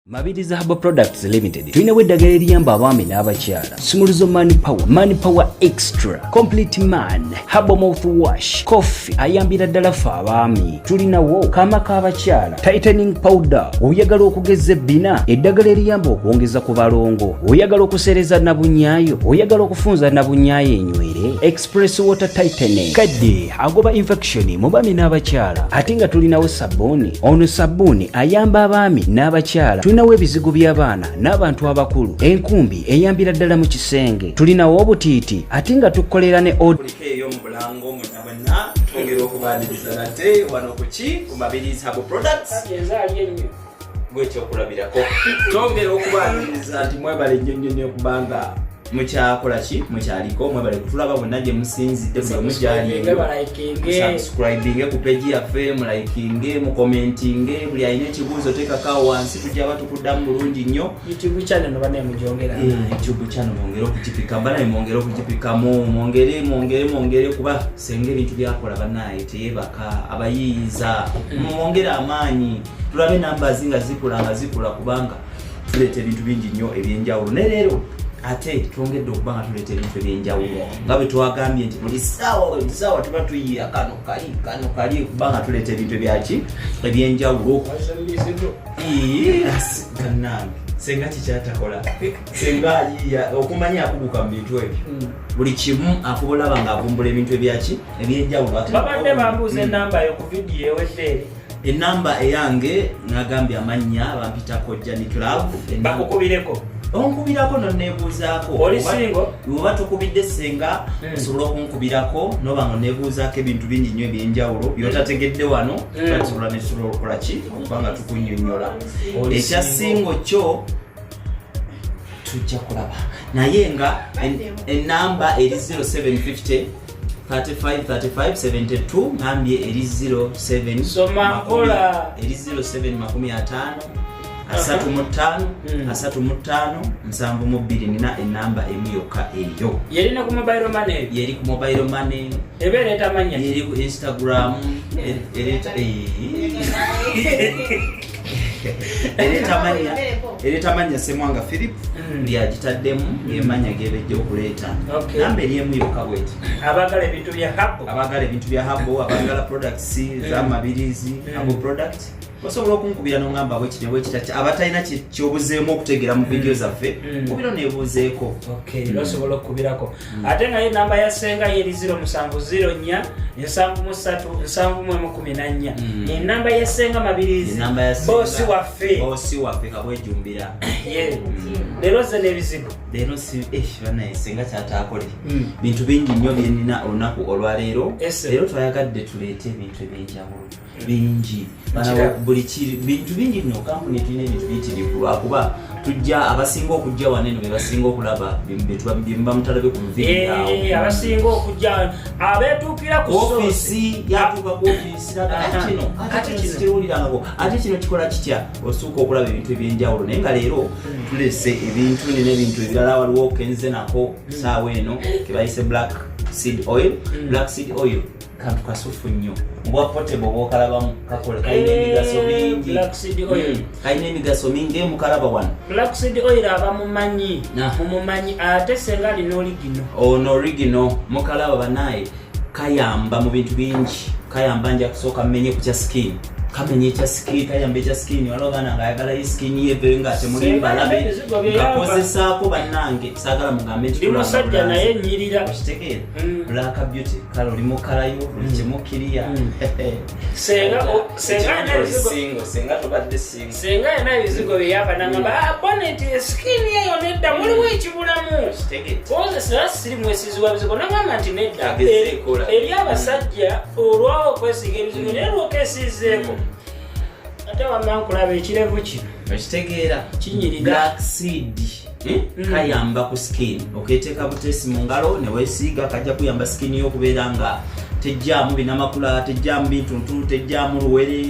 Mabiriza Herbal Products Limited. Tulina eddagala eriyamba abaami n'abakyala. Simuluzo Money Power Extra, Complete Man, Herbal Mouthwash, Coffee ayambira ddala ffe abaami. Tulinawo kaama k'abakyala, Tightening Powder, oyagala okugeza ebbina, eddagala eriyamba okwongeza ku balongo, oyagala okusereza nabunyaayo, oyagala okufunza nabunyaayo enywere, Express Water Tightening, kadde agoba infection mu baami n'abakyala. Ate nga tulinawo sabbuuni, ono sabbuuni ayamba abaami n'abakyala. Tulinawo ebizigo by'abaana n'abantu abakulu, enkumbi eyambira ddala mu kisenge. Tulinawo obutiiti ate nga tukolera ne eyo mu bulango munabana twongera okubaaniriza nate wano ku Mabirizi Herbal Products gwekyokulabirako twongera okubaaniriza nti mwebale nnyo kubanga mukyakola mukyaliko mwebale kutulaba bonna gye musinzidde bwe mujalinga subscribinge ku page yaffe mulikinge mukomentinge buli alina ekibuuzo teekako wansi tujja batukuddamu bulungi nnyo. YouTube channel banaye mujongera YouTube channel mwongere okugipika banaye mwongere okugipikamu mwongere kuba senge ebintu byakola banaye teyebaka abayiiza mwongere amaanyi tulabe numbers nga zikula kubanga tuleeta ebintu bingi nnyo ebyenjawulo ne leero ate twongedde okubanga tuleeta ebintu ebyenjawulo nga bwe twagambye nti buli ssaawa tuba tuyiira kano kali kubanga tuleeta ebintu ebyenjawulo. Gannange senga kikyatakola senga ayiya okumanya akubuka mu bintu ebyo buli kimu akubulaba nga avumbula ebintu ebyenjawulo. Babadde bambuuza enamba yo ku vidiyo ewedde enamba eyange nagambye amanya bampitako Jani Club bakukubireko onkubirako nonebuuzaako oli singo oba tukubidde senga osobola okunkubirako noba nga onebuuzaako ebintu bingi nnyo ebyenjawulo byotategedde wano tusobola nesobola okukola ki okubanga tukunnyonnyola ekyasingo kyo tujja kulaba naye nga enamba eri 0750 35 nambye eri 07 soma kola eri 07 35 75 nina enamba emu yokka eyo yerina ku mobile money yeri ku mobile money ebeereta manya yeri ku Instagram ereta manya Semwanga Philip lyagitaddemu emanya gebejja okuleeta namba eri emu yokka bweti abagala ebintu bya Herbal abagala products za Mabirizi Herbal products osobola okunkubira n'ongamba bwekitaki abatalina kyobuzeemu okutegera mu vidiyo zaffe kubira nebuuzeeko osobola okukubirako ate nga ye namba ya senga yeri 0704 73714 enamba ya senga Mabirizi boosi waffe kabwejumbira leero ze n'ebizigo leero banaye senga kyataakole bintu bingi nnyo byenina olunaku olwaleero leero twayagadde tuleete ebintu ebyenjawulo bingi bintu bingi nnyo kampuni tulina ebintu biyitirivu lwakuba tujja abasinga okujja waneno bebasinga okulaba bimba mutalabe ku video abasinga okujja abeetuukira ku ofisi yatuuka ku ofisi ate kino kikola kitya osooka okulaba ebintu ebyenjawulo naye nga leero tulese ebintu n'ebintu ebirala waliwo kenze nako saawa eno kebayise black seed oil kantu kasufu nnyo obwa potable bw'okalabamu kakola kalina emigaso mingi kalina emigaso mingi mukalaba wano black seed oil abamumanyi ate senga alina original mukalaba banaye kayamba mu bintu bingi kayamba nja kusooka mmenye ku kya skin kamenye ekya skin kayamba ekya skin walogana nga ayagala skin yeve nga temuli Embalabe ngakozesaako bannange saagala mugambe nti musajja naye nyirira okitegeera black beauty kale oli mukalayo buli kimukiriya senga tobadde singo senga yena ebizigo byeyava nangamba bonnet skin yeyo nedda muliwo ekibulamu kozesa siri mwesizi wa bizigo nagamba nti nedda eri abasajja olwawo okwesiga ebizigo naye lwokesizeeko ate wamankulaba ekirevu kino okitegeera black seed kayamba ku skin oketeeka butesi mu ngalo ne weesiiga kajja kuyamba skin yo okubeera nga tejjaamu binamakula tejjaamu bintuntu tejjaamu luwere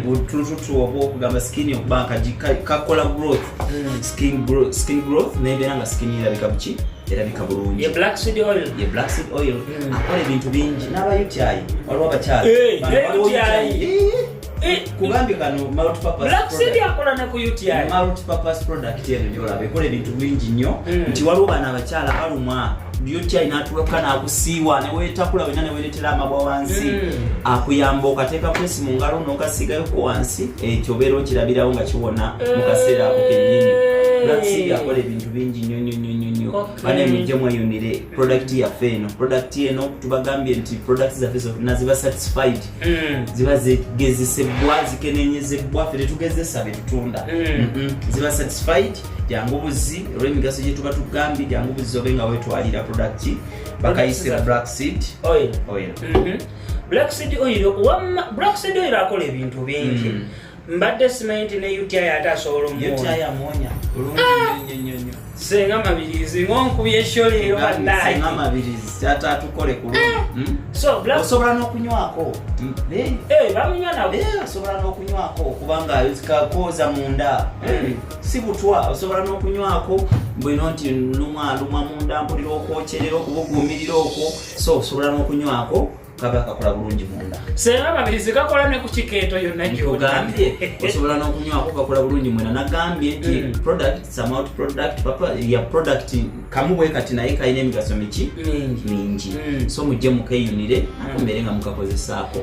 butututu oba okugamba skin okubanga kakola growth skin growth nebeera nga skin erabika buki erabika bulungi ye black seed oil akola ebintu bingi n'abayutyayi waliwo abakyala kugambi kano multipurpose Black Seed yakola ne ku UTI multipurpose product eno njola bekola ebintu bingi nnyo nti waliwo bana abakyala balumwa UTI n'atuuka n'akusiiwa ne weetakula wena ne weeretera amabwa wansi akuyamba okateeka kwesi mu ngalo n'okasiigayoko wansi ekyo obeera okirabirawo nga kiwona mu kaseera ako kennyini. Black Seed yakola ebintu bingi nnyo bane mujje mweyunire product yaffe eno. Product eno tubagambye nti products zaffe zonna ziba certified ziba zigezesebwa zikenenyezebwa ffe tetugezesa betutunda ziba certified jangu buzi olw'emigaso gye tuba tugambye jangu buzi obe nga wetwalira product bakayisira Black Seed oil. Black Seed oil Black Seed oil akola ebintu bingi mbadde simanyi ne UTI ate asobola omuwonya UTI amuwonya bulungi nnyo senga mabirizi ngonkubye sholero banayi senga mabirizi ate atukole kulungi so Black osobola n'okunywako bamunywa nabo osobola n'okunywako kubanga zikakoza munda si butwa osobola n'okunywako bwino nti lumwa munda mpulira okwokyerera okubuguumirira okwo so osobola n'okunywako kaba kakola bulungi munda senga mabirizi kakola ne ku kikeeto yonna gyogambye osobola n'okunywako kakola bulungi mwena nagambye nti product samount product papa ya product kamu bwe kati naye kayina emigaso mingi so mujje mukeyunire akombere nga mukakozesaako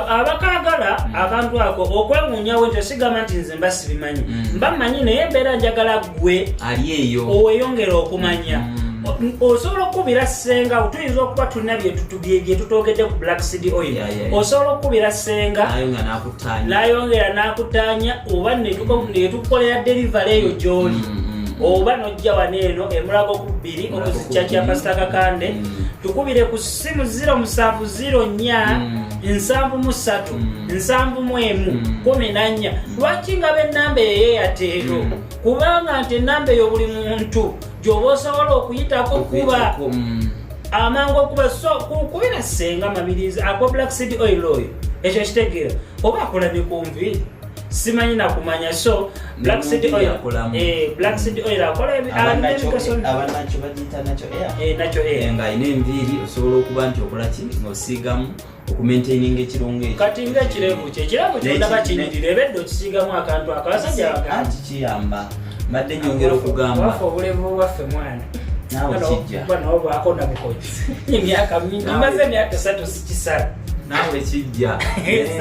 abakagala akantu ako okwewunyawo nti osigama nti nze mba sibimanyi mba mmanyi naye embeera njagala gwe ali eyo oweyongera okumanya osobola okubira senga tuyinza okuba tulina bye tutogedde ku Black Seed oil osobola okubira senga nayongera n'akutaanya oba netukolera delivery eyo gy'oli oba nojja wano eno emulago ku 2 okuzikya kya Pastor Kakande tukubire ku simu 0704 737 741 lwaki nga b'ennamba eyeeyateero kubanga nti ennamba eyo buli muntu gy'oba osobola okuyitako kuba amangu okuba so kubira senga mabirizi ako Black Seed oil oyo ekyo kitegeera oba akola ne kumvi simanyi nakumanya so Black Seed oil Black Seed oil akola abanacho bagiyita nacho nga ine enviiri osobola okuba nti okola ki ng'osiigamu okumaintaininga ekirungo ekyo kati ng'ekirevu kyondaba kinyirira ebedde okisiigamu akantu akabasajja anti kiyamba mbadde nyongera okugamba waffe obulevu bwaffe mwana nawe kijja nawe bwakona bukozi emyaka mingi maze emyaka 3 sikisala nawe kijja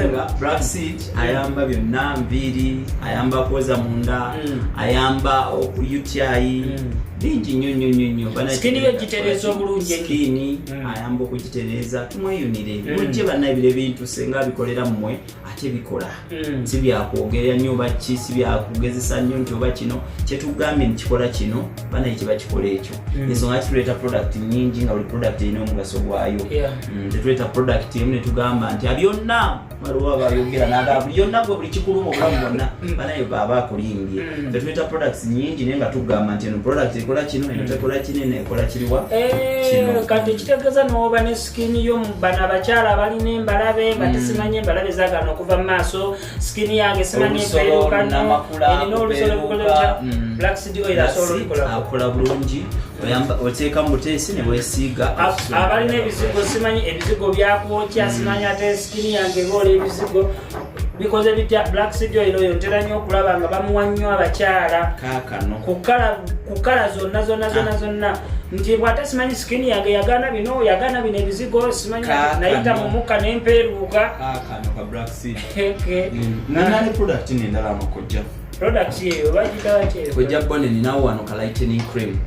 nga Black Seed ayamba byonna nviiri ayamba kwoza munda ayamba UTI bingi nnyo skini yegitereza obulungi skini ayamba okugitereza tumweyunire mujje bannabire bintu senga bikolera mmwe ate bikola si byakwogerera nnyo oba ki si byakugezesa nnyo nti oba kino kyetugambye nikikola kino banaye kiba kikola ekyo ensonga kituleeta product nyingi nga buli product erina omugaso gwayo tetuleeta product emu netugamba nti abyonna waliwo abayogera nagamba byonna gwe buli kikulu obulamu bwonna banaye baba akulimbye tetuleeta products nyingi naye nga tugamba nti eno product ekola kino eno tekola kinene ekola kiriwa kino kati kitegeeza n'oba ne skini yo bano abakyala abalina embalabe nga tesimanye embalabe zaagana okuva mu maaso skini yange simanyi empeerukano erina olusolo bukolera Black Seed oil akola bulungi oteeka mu buteesi ne bwesiiga abalina ebizigo simanyi ebizigo byakwokya simanyi ate skini yange ng'ola ebizigo bikoze bitya Black Seed oil oyo ntera nnyo okulaba nga bamuwa nnyo abakyala kaakano ku kala zonna nti bw'ate simanyi skini yange yagana bino ebizigo simanyi nayita mu mukka n'empeeruuka kaakano ka Black Seed nanaani product n'endala amakojja product yeyo bagitawakyeyo kojja bone ninawo wano ka lightening cream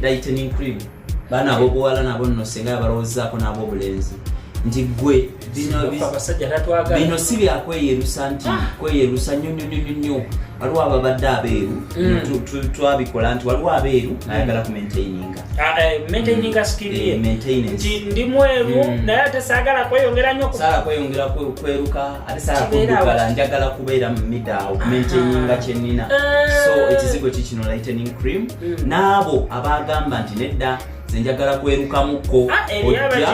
lightening cream baana abobuwala nabo nno senga yabalowoozaako n'abo obulenzi nti gwe bino si byakweyerusa nti kweyerusa nnyo waliwo ababadde abeeru twabikola nti waliwo abeeru ayagala ku maintaininga skini ye nti ndi mweru naye ate saagala kweyongera nnyo kweruka ate saagala kuddugala njagala kubeera mu middle okumaintaininga kyenina so ekizigo kikino lightening cream n'abo abagamba nti nedda zenjagala kwerukamukko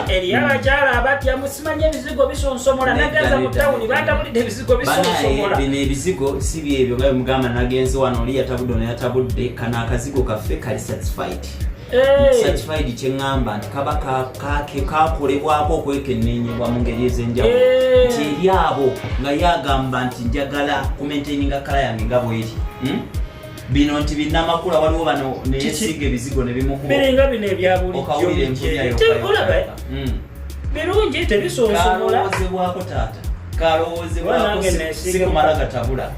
eri abakyala abatya musimanye ebizigo bisonsomola nagenza mu tawuni batabulidde ebizigo bisonsomola bino ebizigo si byebyo nga bimugamba nagenze wano oli yatabudde nayatabudde kana akazigo kaffe kali certified certified kyengamba nti kaba kakolebwako okwekennenyebwa mu ngeri ez'enjawulo nti eri abo nga yagamba nti njagala kumaintaininga kala yange nga bweri bino nti binnamakula waliwo bano neyesiga ebizigo ne bimukubirenga bino ebyabulijjo birungi tebisonsomola kalowoozebwako taata kalowoozebwako sikumala gatabula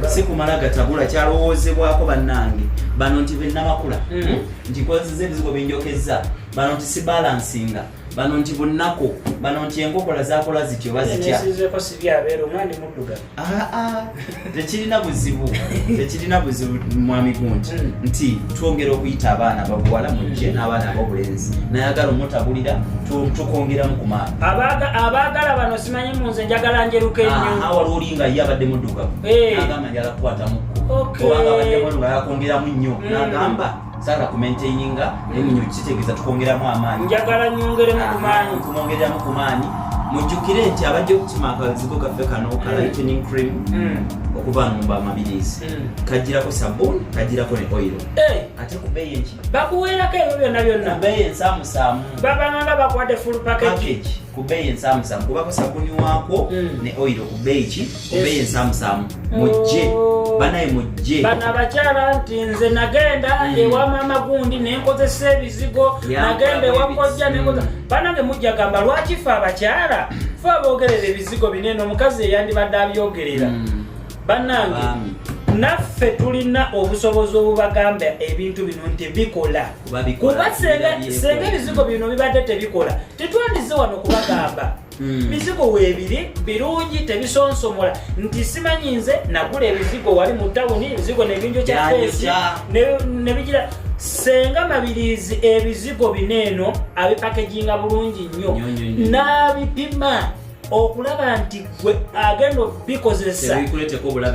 sikumala gatabula kyalowoozebwako bannange bano nti bennamakula nti nkozesa ebizigo binjokeza bano nti si balansinga bano nti bunnako bano nti enkokola zakola zityo bazitya tekirina buzibu mwami gunti nti twongera okuyita abaana babuwala mujje n'abaana abobulenzi nayagala omutabulira tukongeramu ku maani abaagala bano simanyi munze njagala njeruka ennyo wali olinga ye abadde muddugavu n'agamba njala kukwatamuko obanga abadde mudduga yakongeramu nnyo n'agamba sala kumaintaininga eminyo kitegeeza tukongeramu amaanyi njagala nyongeremu ku maanyi kumwongereramu ku maanyi mujjukire nti abajja okukima akazigo kaffe kano ka lightening cream okuva mu amabirizi kagirako sabuni kagirako ne oil ate ku bbeeyi enki bakuweerako ebyo byonna byonna ku bbeeyi ensaamusaamu babanga bakwate full package ku bbeeyi ensaamusaamu kubako sabuni waako ne oil ku bbeeyi ki ku bbeeyi ensaamusaamu mujje banaye mujje bano abakyala nti nze nagenda ewa maama gundi nenkozesa ebizigo nagenda ewa kojja nenkoza banange mujja gamba lwaki fe abakyala fe aboogerera ebizigo binene omukazi eyandibadde abyogerera bannange naffe tulina obusobozi obubagamba ebintu bino nti bikola kuba senga ebizigo bino bibadde tebikola tetwandize wano kubagamba bizigo weebiri birungi tebisonsomola nti simanyi nze nagula ebizigo wali mu tawuni ebizigo nebinjo kya feesi nebigira senga mabirizi ebizigo bineeno abipakeginga bulungi nnyo n'abipima okulaba nti gwe agenda bikozesa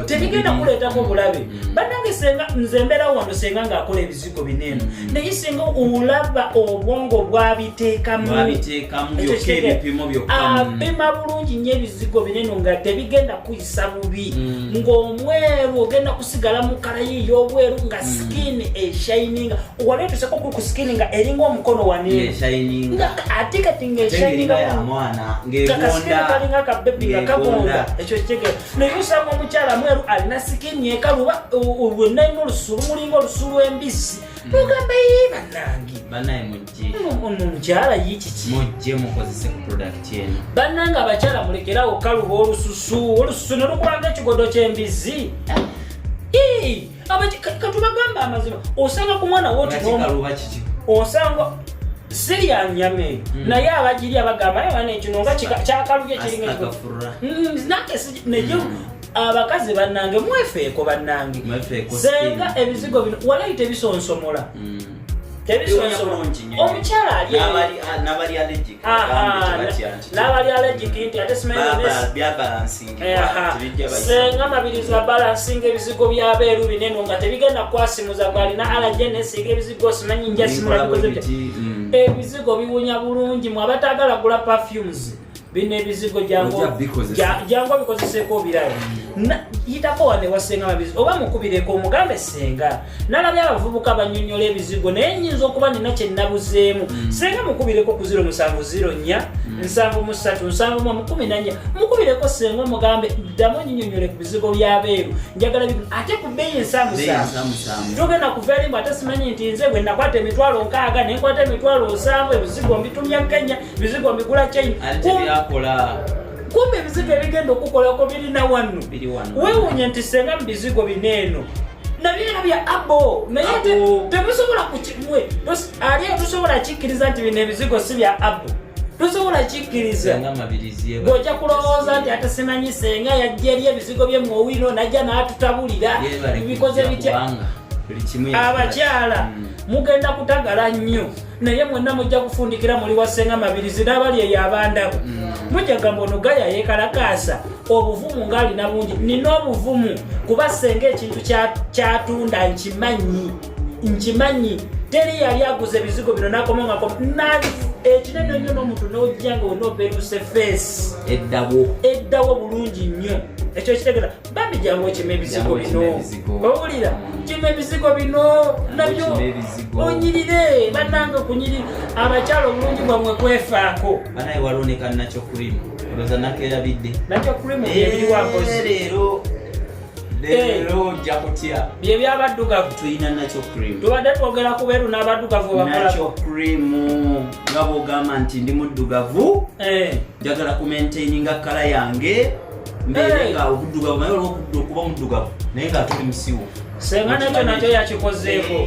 tebigenda kuleetako obulabe bannange senga nze mbeerawo wano senga ng'akola ebizigo bineeno naye senga olaba obwongo bwabiteekamu apima bulungi nnyo ebizigo bineeno nga tebigenda kuyisa bubi ng'omweru ogenda kusigala mu kala ye ey'obweru nga sikini eshayininga waleetuseko ku sikini nga eringa omukono waneera ate kati ng'eshayininga kalinga kabebi nga kabonga ekyo kigere naye usanga omukyala mweru alina sikini ekaluba olwenaina olusulu mulinga olusulu embisi nogamba bannange mujje omukyala yikiki mujje mukozese ku product eno bannange abakyala mulekerawo kaluba olususu ne lukulanga ekigodo ky'embizi katubagamba amazima osanga ku mwana woti osanga Syria nyame na ya abagiri abagamba bane kino nga kyakalubye kiringa nake nejo abakazi bannange mwefeeko bannange senga ebizigo bino walayite bisonsomola omukyala nabali allergic nabali allergic nti ate senga mabiriza balancing ebizigo byabeeru binene nga tebigenda kwasimuza gwalina allergy nesiga ebizigo simanyi njasimula bikoze ebizigo biwunya bulungi mwabatagala gula perfumes bine ebizigo jango bikozeseko birayo yitako wane wasenga mabizigo oba mukubireko omugambe senga nalabya abavubuka banyonyola ebizigo naye nyinza okuba nina kye nabuzeemu senga mukubireko ku 070 737 mukubireko senga omugambe ddamu nyinyonyole ku bizigo byabeeru njagala bibi ate ku bbeeyi ensaamusaamu tugenda kuvalimbu ate simanyi nti nze bwe nakwata emitwalo 6 nenkwata emitwalo 7 ebizigo mbitumya Kenya ebizigo mbigula China kumbe ebizigo ebigenda okukolako birina wano weewunya nti senga mu bizigo bineeno nabyera bya abo naye temusobola kukimwe aliyo tusobola kikkiriza nti bino ebizigo si bya abo tusobola kikkiriza ng'ojja kulowooza nti ate simanyi senga yajja eri ebizigo bye muowino najja n'atutabulira bikoze bitya abakyala mugenda kutagala nnyo naye mwenna mujja kufundikira muli wasenga mabirizi n'abali eyo abandabo mujja gamba ono gaya yeekalakaasa obuvumu ng'alina bungi nina obuvumu kuba senga ekintu kyatunda nkimanyi teri yali aguza ebizigo bino n'akomangako ekinene nnyo n'omuntu n'ojja nga wonna operuse face eddawo bulungi nnyo ekyo kitegeera bambi jangu okima ebizigo bino owulira kima ebizigo bino nabyo onyirire bannange okunyirira abakyala obulungi bwamwe kwefaako banaye waloneka nakyo kurimu olowooza nakeerabidde nakyo kurimu byebiriwampozi leero ojja kutya bye byabaddugavu tulina nakyo cream tubadde twogera ku beeru n'abaddugavu nakyo cream nga bw'ogamba nti ndi muddugavu njagala kumaintaininga kala yange mbeere nga obuddugavu naye olw'okudda okuba muddugavu naye nga tuli musiwo senga nekyo nakyo yakikozeeko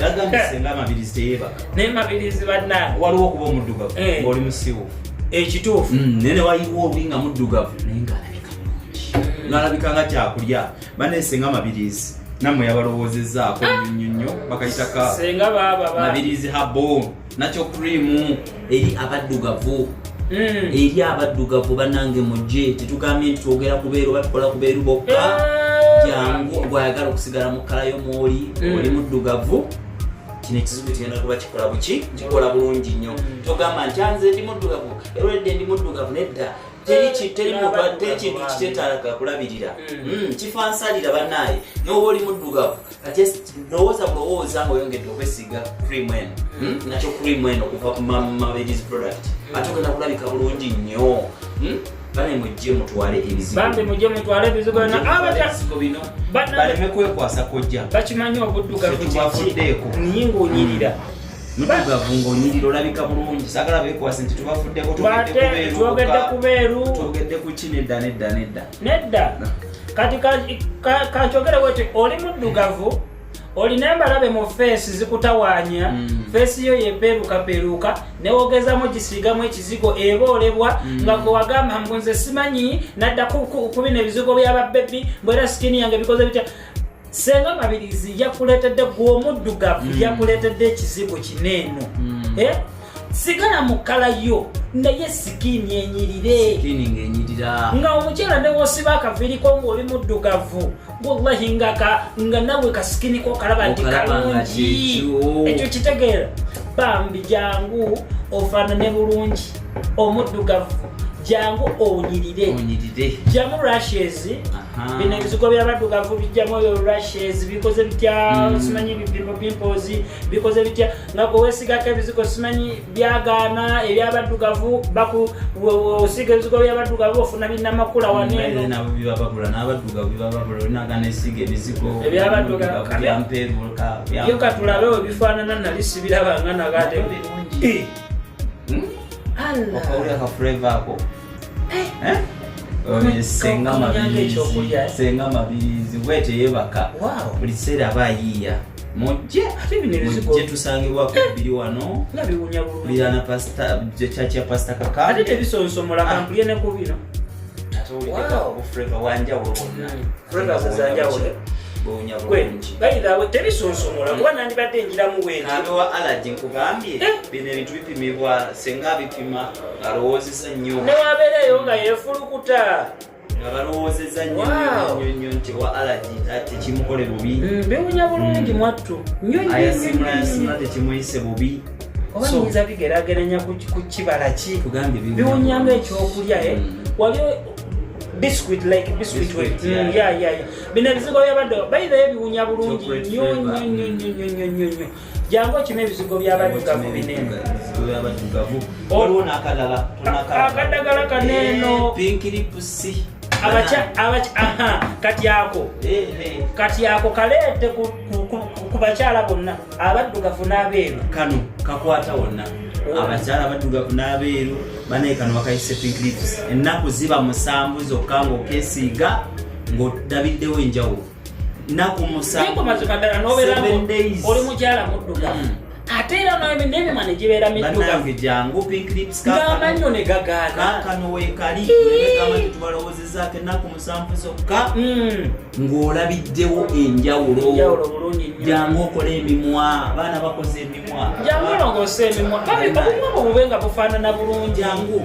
yagambye senga amabirizi teyeebaka naye mabirizi bannange waliwo okuba omuddugavu ng'oli musiwo ekituufu naye ne wayiwa oli nga muddugavu naye ng'alabika ng'alabika nga kyakulya baneesenga amabirizi nammwe yabalowoozezaako nnyo bakayitaka senga baba mabirizi habo nakyo cream eri abaddugavu eri abaddugavu bannange mujje tetugambye nti twogera kubeeru batukola kubeeru bokka jangu gwayagala okusigala mu kkala y'omwoli oli muddugavu kino ekizibu tugenda kuba kikola buki kikola bulungi nnyo togamba nti anze ndi muddugavu erwedde ndi muddugavu nedda teri kintu kiteetaaga kulabirira kifansalira bannaye noba oli muddugavu ate lowooza bulowooza nga oyongedde okwesiga cream eno nakyo cream eno okuva ku mabirizi product ate ogenda kulabika bulungi nnyo bane mujje mutwale ebizigo bambi mujje mutwale ebizigo bino baleme kwekwasa kojja bakimanyi obuddugavu tubafuddeeko Nyingi onyirira muddugavu ng'onyirira olabika bulungi saagala beekwase nti tubafuddeko twogedde ku beeru twogedde ku ki nedda kati kankyogere weti oli muddugavu olina embalabe mu feesi zikutawaanya feesi yo yepeerukapeeruka newogezamu gisiigamu ekizigo eboolebwa nga gwe wagamba mbu nze simanyi nadda ku bino ebizigo by'ababebi mbwera sikini yange bikoze bitya senga mabirizi yakuleetedde gwe omuddugavu yakuleetedde ekizigo kineeno sigala mu kkala yo naye sikini enyirire nga omukyala newoosiba akaviiriko ng'oli muddugavu wallahi nga nawe kasikiniko kalaba nti kalungi ekyo kitegeera bambi jangu ofaanane bulungi omuddugavu jangu onyirire jamu rashes bino ebizigo by'abaddugavu bijjamu ebyo rashes bikoze bitya simanyi pimples bikoze bitya nga gwe weesigako ebizigo simanyi byagaana ebyabaddugavu osiga ebizigo by'abaddugavu ofuna binnamakula waneeno nabo bibababula n'abaddugavu bibababula olinagana esiga ebizigo yo katulabe we bifaanana nali sibirabanga nagate okawulira ka flavor ako senga mabirizi bwete yebaka buli kiseera aba ayiiya mujje tusangibwako biri wano bulirana kya pasita kakate tebisonsomola kampulye ne ku bino flavor wanjawulo bonna bayirawe tebisonsomola kuba nandibadde njiramu wenaabewa allergy nkugambye bino ebintu bipimibwa senga bipima alowoozesa nnyo newabeereyo nga yefulukuta nga balowoozeza nnyo nti wa allergy tekimukole bubi biwunya bulungi mwattu ayasimula tekimuyise bubi oba nyinza bigerageranya ku kibala ki biwunyanga ekyokulya waliwo biscuit bino ebizigo byabadde bayirayo ebiwunya bulungi nnyo jangu okima ebizigo byabaddugavu bineeno waliwo n'akadala akadagala kaneeno pinkiripusi kati ako kaleete ku bakyala bonna abaddugavu n'abeeru kano kakwata wonna abakyala abaddugavu n'abeeru banaye kano bakayise pink lips ennaku ziba 7 zokka ng'okesiiga ng'odabiddewo enjawulo nnaku 7 days oli mukyala muddugavu ate era n'emimwa ne gibeera middugavu jangu pink lips ng'amannyo ne gagaana kano weekali olekama tetubalowoozezzaako ennaku 7 zokka ng'olabiddewo enjawulo jangu okola emimwa abaana bakoze emimwa jangu olongoosa emimwa obumwa bube nga bufaanana bulungi jangu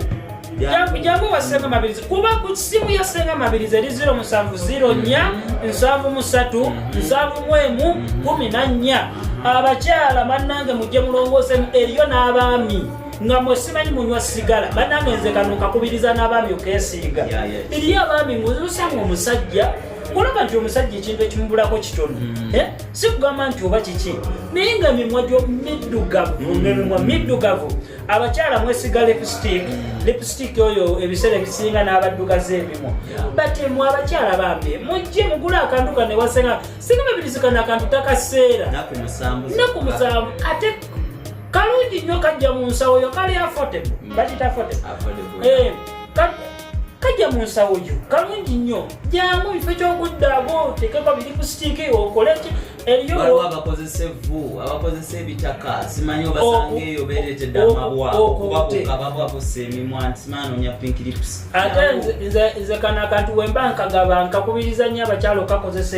wasenga mabirizi kuba ku simu ya senga mabirizi eri 0704 73 74 14 abakyala bannange mujje mulongoosemu eriyo n'abaami nga mwesimanyi munywa sigala banange nze kano kakubiriza n'abaami okesiiga eri abaami ng'osanga omusajja olaba nti omusajja ekintu ekimubulako kitono si kugamba nti oba kiki naye nga emimwa gyo middugavu abakyala mwesiga lipstick oyo ebiseera ebisinga n'abadugaza emimwa bati mwe abakyala bambi mujje mugula akantu kane wasenga singa babirizikana akantu takaseera naku musanvu ate kalungi nnyo kajja mu nsawo yo kali affordable bakita affordable kajja mu nsawo yo kalungi nnyo jangu bifo ky'okuddaago tekeko bilipusitiki okoleki eriyo abakozesa ebitaka simanyi obasanga eyo beeretedde amabwa okubabuka emimwa nti simanoonya pink lips ate nze kana akantu wemba nkagaba nkakubiriza nnyo abakyalo okakozesa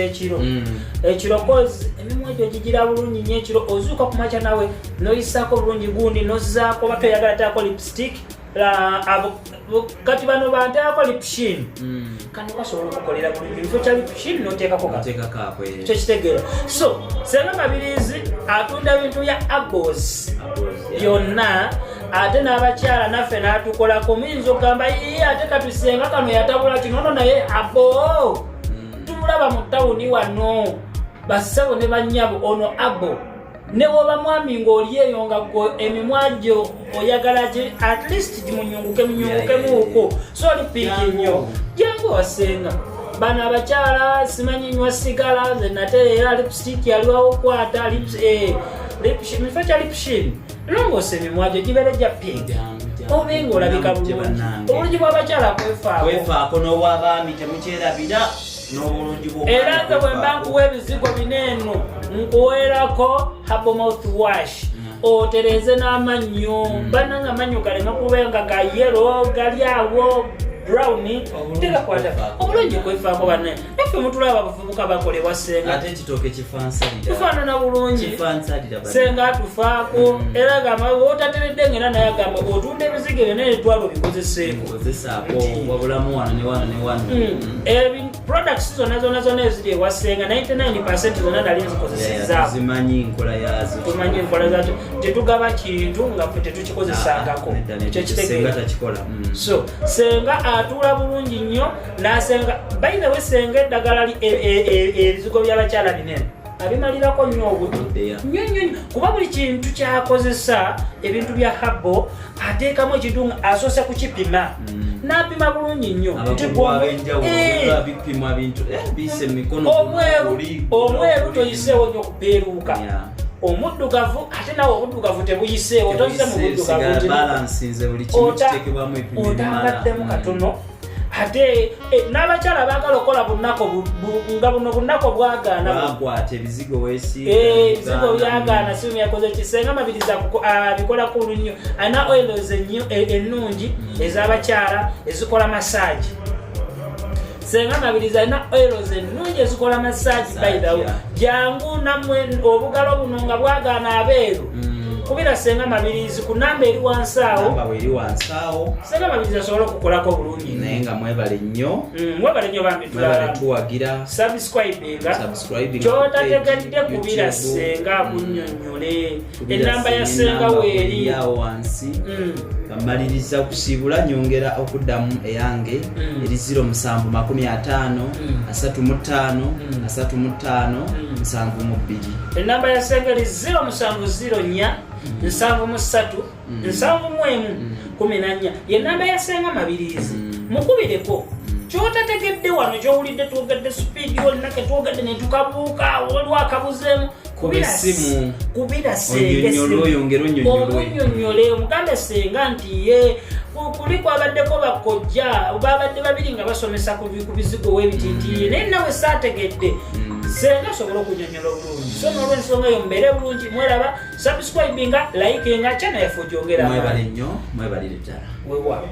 ekiro kozi emimwa egyo gigira bulungi nnyo ekiro ozuuka ku makya nawe noyisaako bulungi gundi nozaako baka oyagala taako lipstick kati bano bantaako lipshin kano kasobola okukolera bulungi bifo kya lipshin noteekako kyekitegeera so senga mabirizi atunda bintu bya abos byonna ate n'abakyala naffe n'atukolako muyinza okugamba ate katusenga kano yatabula kinono naye abo tumulaba mu tawuni wano basabo ne bannyabo ono abo ne woba mwami ng'oli eyo nga gwe emimwa gyo oyagala gye at least gimunyungukemu so lipiki nnyo jangu wasenga bano abakyala simanyi nywa sigala nze nate era lipstick yaliwawo okwata mifo kya lipshin longoosa emimwa gyo gibeere gya pink obenga olabika bulungi obulungi bw'abakyala kwefaako n'obw'abaami temukyerabira era nze bwe mba nkuwa ebizigo bineeno nkuweerako habo mouthwash otereze n'amannyo bananga amannyo galema kubenga ga yero gali awo brown tegakwata obulungi kwefaako banne naffe mutulaba abavubuka bakolebwa senga ate ekitooke kifaanana bulungi senga atufaako era gamba otateredde ngera naye agamba otunda ebizigo ebyo naye twalo bikozeseeko wabulamu wano ne wano products zonna eziri ewasenga 99% zonna nali nzikozesezzaako zimanyi nkola yazo tumanyi enkola zaakyo tetugaba kintu nga ffe tetukikozesangako senga takikola so senga atuula bulungi nnyo nasenga bayina we senga eddagala ebizigo by'abakyala binene abimalirako nnyo obudde nnyo kuba buli kintu kyakozesa ebintu bya habo ateekamu ekintu nga asoose kukipima n'apima bulungi nnyo omweru toyiseewo nnyo kupeeruuka omuddugavu ate nawe obuddugavu tebuyiseewo toyise mu buddugavuotambaddemu katono ate n'abakyala baagala okukola bunako nga buno bunako bwagaana ebizigo byagaana simu yakoze kisenga mabiriza abikolako olunnyo alina oils ennungi ez'abakyala ezikola massage senga mabiriza alina oils ennungi ezikola massage by the way jangu nammwe obugalo buno nga bwagaana abeeru kubira senga mabirizi ku namba eri wansi awo senga mabirizi asobola okukolako bulungi naye nga mwebale nnyo bambi tuwagira subscribinga kyotategedde kubira senga kunnyonnyole enamba ya senga weeri wansi bamaliriza okusiibula nyongera okuddamu eyange eri 0755 35 35 72 enamba ya senga eri 0704 73 74 yenamba ya senga mabirizi mukubireko kyotategedde wano kyowulidde twogedde speed yonna ketwogedde netukabuuka olwakabuzeemu kubira sengeonyonyole omugambe senga nti ye kuli kwabaddeko bakojja babadde babiri nga basomesa ku bizigo webititiye naye nawe saategedde senga asobola okunyonyola obulungi so nolwensonga eyo mubeere bulungi mweraba subscribinga likinga channel yaffe ogyongera mwebale nnyo mwebalire ddala wewa